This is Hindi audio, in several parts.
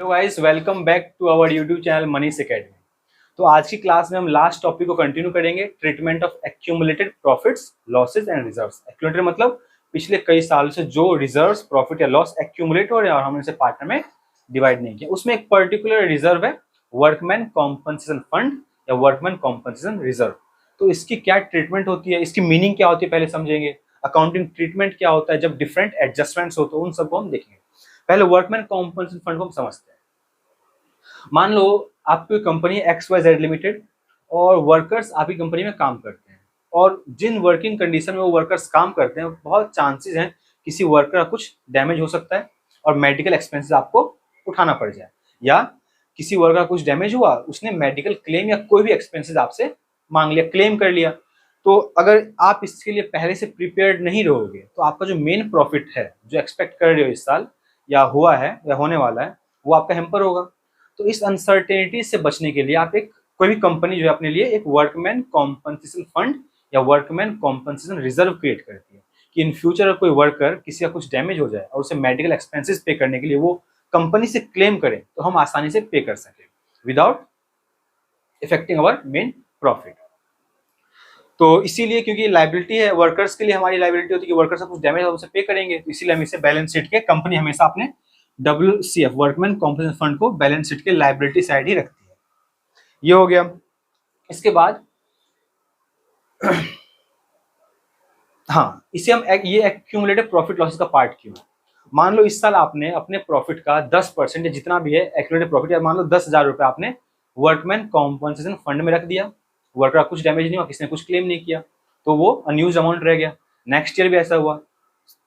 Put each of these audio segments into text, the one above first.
Hello guys, welcome back to our YouTube channel Manish academy. तो आज की क्लास में हम लास्ट टॉपिक को कंटिन्यू करेंगे, treatment of accumulated profits, losses and reserves. Accumulated मतलब पिछले कई साल से जो रिजर्व्स, प्रॉफिट या लॉस एक्यूमुलेट हो रहे हैं और हमने इसे पार्टनर में डिवाइड नहीं किया। उसमें एक पर्टिकुलर रिजर्व है वर्कमैन कॉम्पनसेशन फंड या वर्कमैन कॉम्पनसेशन रिजर्व। तो इसकी क्या ट्रीटमेंट होती है, इसकी मीनिंग क्या होती है पहले समझेंगे। अकाउंटिंग ट्रीटमेंट क्या होता है जब डिफरेंट एडजस्टमेंट्स होते हैं, उन सबको हम देखेंगे। पहले वर्कमैन कॉम्पनसेशन फंड को हम समझते हैं। मान लो आपकी company X Y Z limited और वर्कर्स आपकी कंपनी में काम करते हैं, और जिन वर्किंग कंडीशन में वो वर्कर्स काम करते हैं बहुत चांसेस हैं किसी वर्कर का कुछ डैमेज हो सकता है और मेडिकल एक्सपेंसेस आपको उठाना पड़ जाए, या किसी वर्कर का कुछ डैमेज हुआ, उसने मेडिकल क्लेम या कोई भी एक्सपेंसेस आपसे मांग लिया, क्लेम कर लिया। तो अगर आप इसके लिए पहले से प्रिपेयर्ड नहीं रहोगे तो आपका जो मेन प्रॉफिट है, जो एक्सपेक्ट कर रहे हो इस साल या हुआ है या होने वाला है, वो आपका हैम्पर होगा। तो इस अनसर्टेनिटी से बचने के लिए आप कोई भी कंपनी जो है अपने लिए एक वर्कमैन कॉम्पनसेशन फंड या वर्कमैन कॉम्पनसेशन रिजर्व क्रिएट करती है कि इन फ्यूचर अगर कोई वर्कर किसी का कुछ डैमेज हो जाए और उसे मेडिकल एक्सपेंसेस पे करने के लिए वो कंपनी से क्लेम करे तो हम आसानी से पे कर सके without affecting our main profit. तो इसीलिए क्योंकि लाइबिलिटी है वर्कर्स के लिए, हमारी लाइबिलिटी होती है कि वर्कर्स का कुछ डैमेज है उसे पे करेंगे, तो इसीलिए हम इसे बैलेंस शीट के, कंपनी हमेशा अपने WCF वर्कमैन कॉम्पनसेशन फंड को बैलेंस शीट के लाइबिलिटी साइड ही रखती है। ये हो गया। इसके बाद हाँ, इसे हम ये एक्यूमुलेटेड प्रॉफिट लॉसेस का पार्ट क्यों है। मान लो इस साल आपने अपने प्रॉफिट का 10% या जितना भी है एक्यूमुलेटेड प्रॉफिट, या मान लो 10,000 रुपए आपने वर्कमैन कॉम्पनसेशन फंड में रख दिया, वर्कर का कुछ डैमेज नहीं हुआ, किसी ने कुछ क्लेम नहीं किया, तो वो अनयूज अमाउंट रह गया। नेक्स्ट ईयर भी ऐसा हुआ,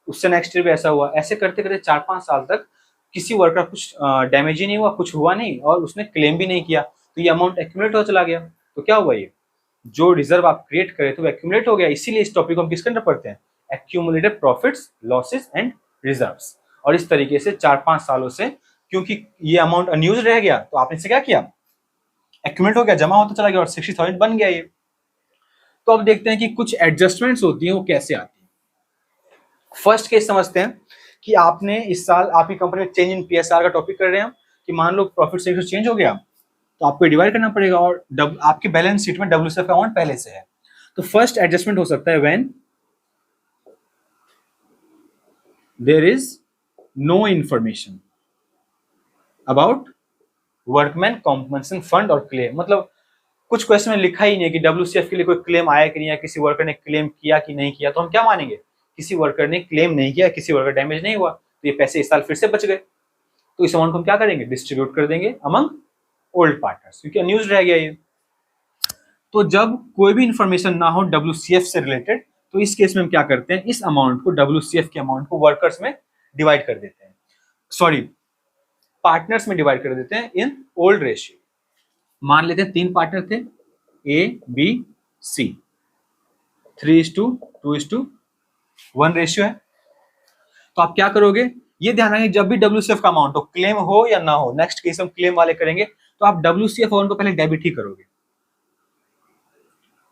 उससे नेक्स्ट ईयर भी ऐसा हुआ, ऐसे करते करते 4-5 साल तक किसी वर्कर का कुछ डैमेज ही नहीं हुआ, कुछ हुआ नहीं और उसने क्लेम भी नहीं किया, तो ये अमाउंट एक्यूमुलेट होता चला गया। तो क्या हुआ, ये जो रिजर्व आप क्रिएट करे तो वो एक्यूमुलेट हो गया। इसीलिए इस टॉपिक को हम किसके अंदर पढ़ते हैं, accumulated profits, losses and reserves. और इस तरीके से 4-5 सालों से क्योंकि ये अमाउंट अनयूज रह गया तो आपने इसे क्या किया, एक्यूमुलेट हो गया, जमा होता चला गया और 60,000 बन गया ये। तो अब देखते हैं कि कुछ एडजस्टमेंट्स होती हैं वो कैसे आती है। फर्स्ट केस समझते हैं कि आपने इस साल आपकी कंपनी में चेंज इन PSR का टॉपिक कर रहे हैं कि मान लो प्रॉफिट से चेंज हो गया तो आपको डिवाइड करना पड़ेगा और आपके बैलेंस शीट में WCF का अमाउंट पहले से है। तो फर्स्ट एडजस्टमेंट हो सकता है when there is no information about workman compensation fund और क्लेम। मतलब कुछ क्वेश्चन में लिखा ही नहीं है कि WCF के लिए कोई क्लेम आया कि नहीं, या किसी वर्कर ने क्लेम किया कि नहीं किया, तो हम क्या मानेंगे, किसी वर्कर ने क्लेम नहीं किया, किसी वर्कर डैमेज नहीं हुआ, तो ये पैसे इस साल फिर से बच गए। तो इस अमाउंट को हम क्या करेंगे, डिस्ट्रीब्यूट कर देंगे अमंग ओल्ड पार्टनर्स, क्योंकि अनयूज रह गया ये। तो जब कोई भी इंफॉर्मेशन ना हो WCF से रिलेटेड, तो इस केस में हम क्या करते हैं, इस अमाउंट को, WCF के अमाउंट को वर्कर्स में डिवाइड कर देते हैं, सॉरी पार्टनर्स में डिवाइड कर देते हैं इन ओल्ड रेशियो। मान लेते हैं 3 पार्टनर थे ABC, 3:2:1 रेशियो है। तो आप क्या करोगे, ये ध्यान रखें जब भी WCF का अमाउंट हो, क्लेम हो या ना हो, नेक्स्ट केस हम क्लेम वाले करेंगे, तो आप WCF अमाउंट को पहले डेबिट ही करोगे,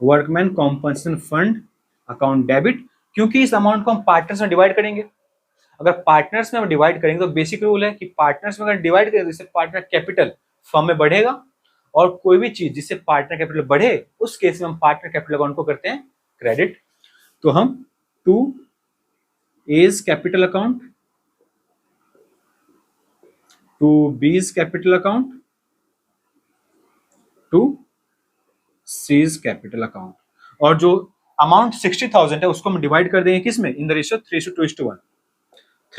workman compensation fund account debit, क्योंकि इस अमाउंट को हम पार्टनर्स में डिवाइड करेंगे। अगर पार्टनर्स में हम डिवाइड करेंगे तो बेसिक रूल है कि पार्टनर्स में अगर डिवाइड करें तो इससे पार्टनर कैपिटल फर्म में बढ़ेगा, और कोई भी चीज जिससे पार्टनर कैपिटल बढ़े उस केस में हम पार्टनर कैपिटल अकाउंट को करते हैं क्रेडिट। तो हम 2A's capital account, 2B's capital account, 2C's capital account, और जो अमाउंट 60,000 है उसको हम डिवाइड कर देंगे किस में, in the ratio 3:2:1,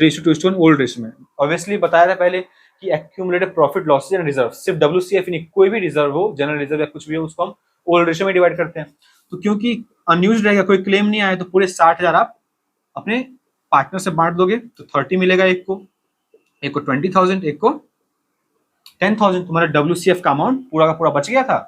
3:2:1 old ratio में। ऑब्वियसली बताया था पहले कि accumulated profit losses and reserve, सिर्फ WCF नहीं, कोई भी रिजर्व हो, जनरल रिजर्व या कुछ भी हो, उसको हम ओल्ड रेशियो में डिवाइड करते हैं। तो क्योंकि अनयूज रहेगा, कोई क्लेम नहीं आया, तो पूरे 60,000 आप अपने पार्टनर से बांट दोगे, तो 30 मिलेगा, एक को 20,000, एक को 10,000। तुम्हारा WCF का अमाउंट पूरा का पूरा बच गया था,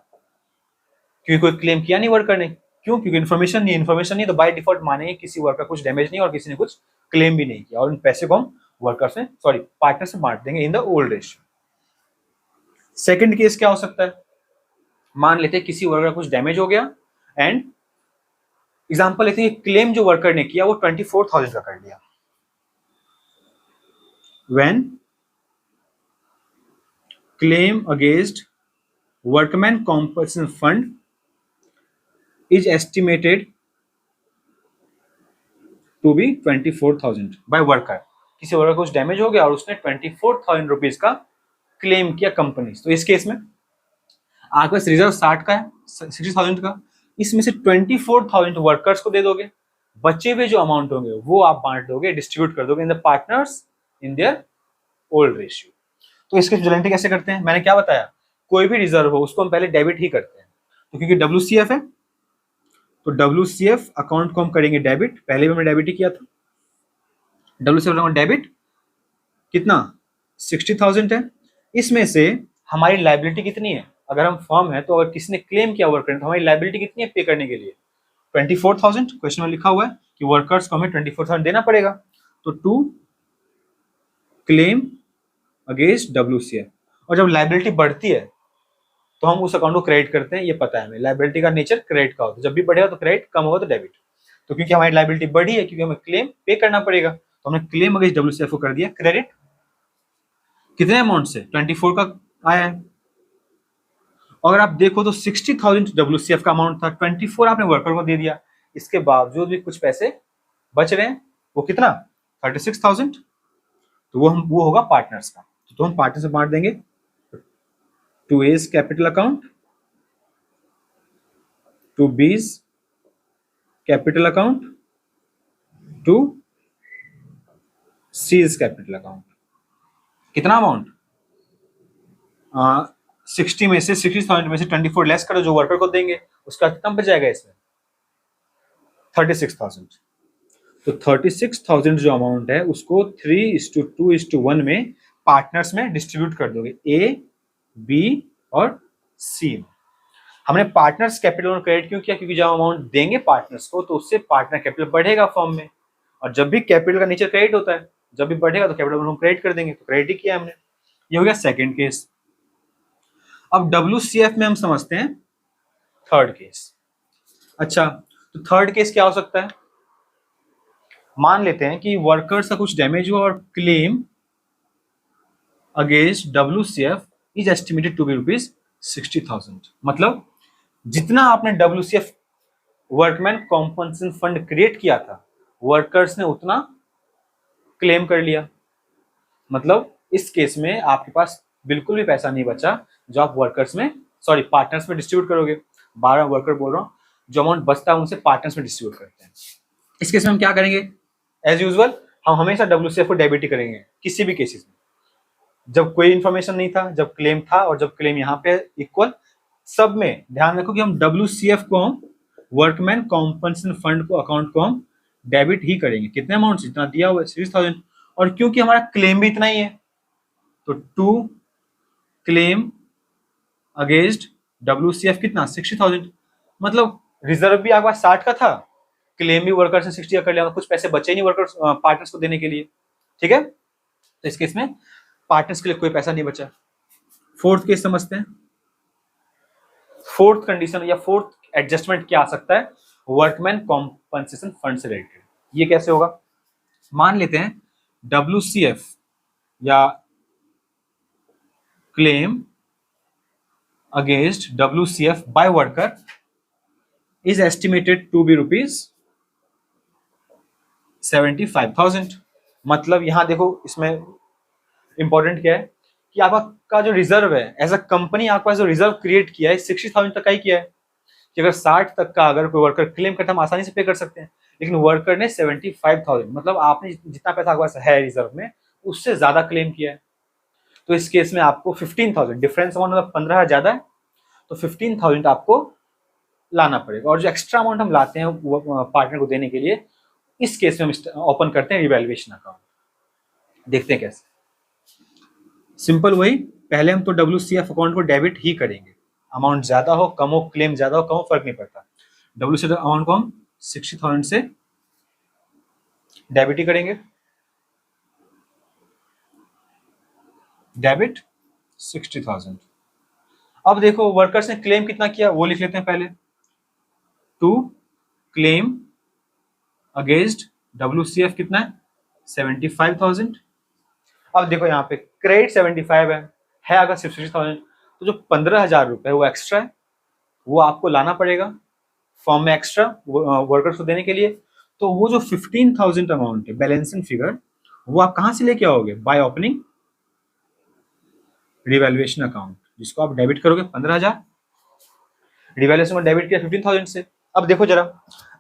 क्योंकि कोई क्लेम किया नहीं वर्कर ने। क्यों, क्योंकि इन्फॉर्मेशन नहीं, तो बाय डिफॉल्ट मानेंगे किसी वर्कर कुछ डैमेज नहीं और किसी ने कुछ क्लेम भी नहीं किया, और उन पैसे को हम वर्कर से, सॉरी पार्टनर से बांट देंगे in the old ratio. Second case क्या हो सकता है, मान लेते हैं किसी वर्कर का कुछ डैमेज हो गया एंड एग्जांपल लेते हैं क्लेम जो वर्कर ने किया वो 24,000 का कर लिया। When claim against workman compensation fund is estimated to be 24,000 by worker. किसी वर्कर को कुछ डैमेज हो गया और उसने 24,000 रुपीज का क्लेम किया कंपनी। तो इस केस में आपके पास रिजर्व 60 का है, 60,000 का, इसमें से 24,000 वर्कर्स को दे दोगे, बचे हुए जो अमाउंट होंगे वो आप बांट दोगे, डिस्ट्रीब्यूट कर दोगे in the partners in their old ratio. तो इसके विजिलेंटी कैसे करते हैं, मैंने क्या बताया, कोई भी रिजर्व हो उसको हम पहले डेबिट ही करते हैं। तो क्योंकि WCF है तो WCF अकाउंट को हम करेंगे डेबिट, पहले भी हमने डेबिट ही किया था। WCF अकाउंट डेबिट कितना 60,000 है। इसमें से हमारी लाइबिलिटी कितनी है, अगर हम फर्म है तो अगर किसी ने क्लेम किया वर्कर तो हमारी लाइबिलिटी कितनी है पे करने के लिए, 24,000। क्वेश्चन में लिखा हुआ है कि वर्कर्स को हमें 24,000 देना पड़ेगा। तो टू क्लेम अगेंस्ट WCF। और जब लाइबिलिटी बढ़ती है तो हम उस अकाउंट को क्रेडिट करते हैं, ये पता है हमें, लाइबिलिटी का नेचर क्रेडिट का होता है, जब भी बढ़ेगा तो क्रेडिट, कम होगा तो डेबिट। तो क्योंकि हमारी लाइबिलिटी बढ़ी है, क्योंकि हमें क्लेम पे करना पड़ेगा, तो हमने क्लेम अगेंस्ट WCF को कर दिया क्रेडिट। कितने अमाउंट से, 24 का आया है। अगर आप देखो तो 60,000 WCF का अमाउंट था, 24 आपने वर्कर को दे दिया, इसके बावजूद भी कुछ पैसे बच रहे हैं, वो कितना 36,000। तो वो होगा पार्टनर्स का। तो हम पार्टनर से बांट देंगे to A's capital account, to B's capital account, to C's capital account. कितना अमाउंट, 60 में से 60,000 में से 24 लेस करो जो वर्कर को देंगे, उसका कितना बच जाएगा इसमें 36,000। तो 36,000 जो अमाउंट है उसको 3:2:1 में पार्टनर्स में डिस्ट्रीब्यूट कर दोगे, A, B और C में। हमने पार्टनर्स कैपिटल क्रेडिट क्यों किया, क्योंकि जब अमाउंट देंगे पार्टनर्स को तो उससे पार्टनर कैपिटल बढ़ेगा फर्म में, और जब भी कैपिटल का नेचर क्रेडिट होता है, जब भी बढ़ेगा तो कैपिटल हम क्रेडिट कर देंगे, तो क्रेडिट ही किया हमने। ये हो गया सेकेंड केस। अब WCF में हम समझते हैं थर्ड केस। अच्छा, तो थर्ड केस क्या हो सकता है, मान लेते हैं कि वर्कर्स का कुछ डैमेज हुआ और claim against WCF is estimated to be rupees 60,000। मतलब जितना आपने WCF workman compensation fund create किया था, वर्कर्स ने उतना क्लेम कर लिया। मतलब इस केस में आपके पास बिल्कुल भी पैसा नहीं बचा जो आप वर्कर्स में, सॉरी पार्टनर्स में डिस्ट्रीब्यूट करोगे। 12 वर्कर बोल रहा हूँ, जो अमाउंट बचता है उनसे पार्टनर्स में डिस्ट्रीब्यूट करते हैं। इस केस में हम क्या करेंगे, एज यूजुअल हम हमेशा WCF को डेबिट ही करेंगे किसी भी केसेस में। जब कोई इंफॉर्मेशन नहीं था, जब क्लेम था और जब क्लेम यहाँ पे इक्वल, सब में ध्यान रखो कि हम WCF को हम वर्कमैन कॉम्पनसेशन फंड को अकाउंट को हम डेबिट ही करेंगे। कितने अमाउंट, जितना दिया हुआ है 60,000, और क्योंकि हमारा क्लेम भी इतना ही है तो टू क्लेम अगेंस्ट WCF कितना 60,000। मतलब रिजर्व भी आपके पास 60 का था, क्लेम भी वर्कर से 60 का कर लिया, कुछ पैसे बचे नहीं वर्कर्स पार्टनर्स को देने के लिए। ठीक है, तो इस केस में पार्टनर्स के लिए कोई पैसा नहीं बचा। फोर्थ केस समझते हैं। फोर्थ कंडीशन या फोर्थ एडजस्टमेंट क्या आ सकता है, वर्कमैन कॉम्पनसेशन फंड से रिलेटेड। ये कैसे होगा, मान लेते हैं WCF या claim against WCF by worker is estimated to be rupees 75,000। मतलब यहां देखो, इसमें इंपॉर्टेंट क्या है कि आपका जो रिजर्व है, एज अ कंपनी आपके पास जो रिजर्व क्रिएट किया है 60,000 तक का ही किया है, कि अगर 60 तक का अगर कोई वर्कर क्लेम करता हम आसानी से पे कर सकते हैं, लेकिन वर्कर ने 75,000, मतलब आपने जितना पैसा आपके पास है रिजर्व में उससे ज्यादा क्लेम किया है। तो इस केस में आपको 15,000 डिफरेंस अमाउंट, मतलब 15,000 ज्यादा है तो 15,000 आपको लाना पड़ेगा। और जो एक्स्ट्रा अमाउंट हम लाते हैं पार्टनर को देने के लिए, इस केस में हम ओपन करते हैं रिवैल्यूएशन अकाउंट। देखते हैं कैसे, सिंपल वही, पहले हम तो WCF अकाउंट को डेबिट ही करेंगे, अमाउंट ज्यादा हो कम हो, क्लेम ज्यादा हो कम हो, फर्क नहीं पड़ता। WCF अमाउंट को हम 60,000 से डेबिट ही करेंगे, डेबिट 60,000। अब देखो वर्कर्स ने क्लेम कितना किया वो लिख लेते हैं पहले, टू क्लेम अगेंस्ट WCF कितना है 75,000। अब देखो यहाँ पे क्रेडिट 75 है, है अगर सिर्फ 60,000, तो जो 15,000 रुपये वो एक्स्ट्रा है, वो आपको लाना पड़ेगा फॉर्म में एक्स्ट्रा वर्कर्स को देने के लिए। तो वो जो 15,000 अमाउंट है बैलेंसिंग फिगर, वो आप कहाँ से लेके आओगे? बाय ओपनिंग रिवैल्यूएशन अकाउंट, जिसको आप डेबिट करोगे 15,000, रिवैल्यूएशन में डेबिट किया 15,000 से। अब देखो जरा,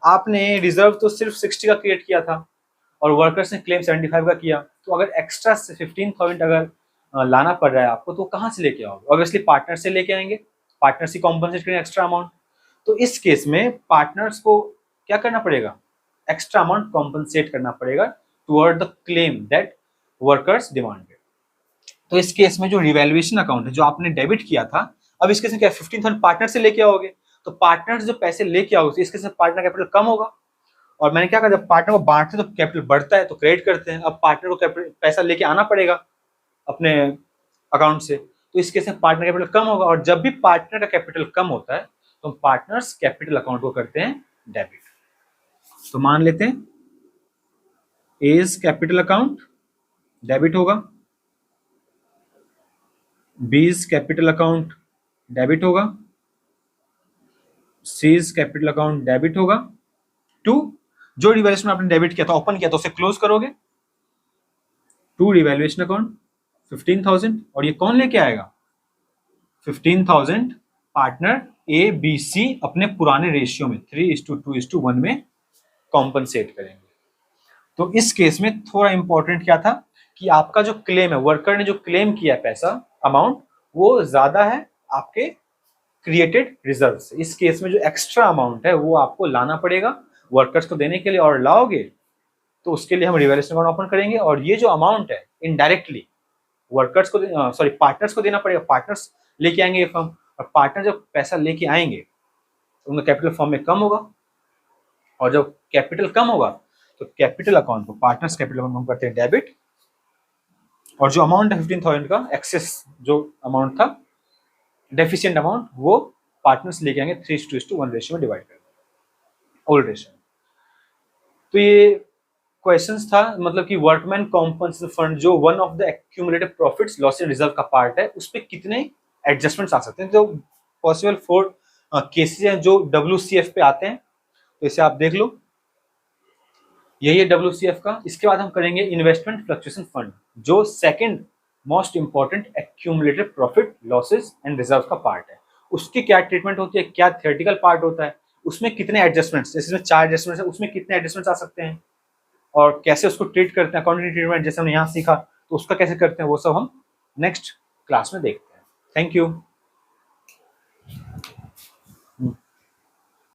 आपने रिजर्व तो सिर्फ 60 का क्रिएट किया था और वर्कर्स ने क्लेम 75 का किया, तो अगर एक्स्ट्रा 15,000 अगर लाना पड़ रहा है आपको, तो कहाँ से लेके आओगे? ऑब्वियसली पार्टनर से लेके आएंगे, पार्टनर से कॉम्पनसेट करेंगे एक्स्ट्रा अमाउंट। तो इस केस में पार्टनर्स को क्या करना पड़ेगा? एक्स्ट्रा अमाउंट कॉम्पनसेट करना पड़ेगा toward the claim that workers demanded. तो इस केस में जो रिवैल्यूएशन अकाउंट है जो आपने डेबिट किया था, अब इस केस में क्या 15,000 पार्टनर से लेके आओगे, तो पार्टनर्स जो पैसे लेके आओगे, तो इसके से पार्टनर कैपिटल कम होगा। और मैंने क्या कहा, जब पार्टनर को बांटते हैं तो कैपिटल बढ़ता है, तो क्रेडिट करते हैं। अब पार्टनर को कैपिटल पैसा लेके आना पड़ेगा अपने अकाउंट से, तो इस केस में पार्टनर कैपिटल कम होगा। और जब भी पार्टनर का कैपिटल कम होता है तो हम पार्टनर्स कैपिटल अकाउंट को करते हैं डेबिट। तो मान लेते हैं एज कैपिटल अकाउंट डेबिट होगा, बीज कैपिटल अकाउंट डेबिट होगा, सीज कैपिटल अकाउंट डेबिट होगा। टू जो रिवैल्यूएशन आपने डेबिट किया था, ओपन किया, तो उसे क्लोज करोगे। टू रिवैल्यूएशन अकाउंट 15,000, और ये कौन लेके आएगा? 15,000 पार्टनर ए बी सी अपने पुराने रेशियो में 3:2:1 में कॉम्पनसेट करेंगे। तो इस केस में थोड़ा इंपॉर्टेंट क्या था कि आपका जो क्लेम है, वर्कर ने जो क्लेम किया है पैसा अमाउंट, वो ज्यादा है आपके क्रिएटेड रिजर्व से। इस केस में जो एक्स्ट्रा अमाउंट है वो आपको लाना पड़ेगा वर्कर्स को देने के लिए, और लाओगे तो उसके लिए हम रिवैल्यूएशन अकाउंट ओपन करेंगे। और ये जो अमाउंट है इनडायरेक्टली वर्कर्स को पार्टनर्स को देना पड़ेगा। पार्टनर्स लेके आएंगे ये फॉर्म, और पार्टनर जब पैसा लेके आएंगे तो उनका कैपिटल फॉर्म में कम होगा, और जब कैपिटल कम होगा तो कैपिटल अकाउंट को पार्टनर्स कैपिटल अकाउंट हम करते हैं डेबिट, और जो अमाउंट है 15,000 का एक्सेस जो अमाउंट था, डेफिशिएंट अमाउंट, वो पार्टनर्स लेके आएंगे 3:1 रेशियो में डिवाइड कर ओल्ड रेशियो। तो ये क्वेश्चंस था, मतलब कि वर्कमैन कॉम्पनसेशन फंड जो one of the accumulated profits loss and reserve का पार्ट है, उस पर कितने एडजस्टमेंट्स आ सकते हैं। तो पॉसिबल 4 केसेस हैं जो WCF पे आते हैं, तो इसे आप देख लो, यही है WCF का। इसके बाद हम करेंगे इन्वेस्टमेंट फ्लक्चुएशन फंड, जो second most important accumulated profit losses and reserve का पार्ट है। उसकी क्या ट्रीटमेंट होती है, क्या थियोरेटिकल पार्ट होता है, उसमें कितने एडजस्टमेंट्स, जैसे इसमें 4 एडजस्टमेंट्स है, उसमें कितने एडजस्टमेंट्स आ सकते हैं, और कैसे उसको ट्रीट करते हैं, अकाउंटिंग ट्रीटमेंट जैसे हमने यहाँ सीखा, तो उसका कैसे करते हैं, वो सब हम नेक्स्ट क्लास में देखते हैं। Thank you.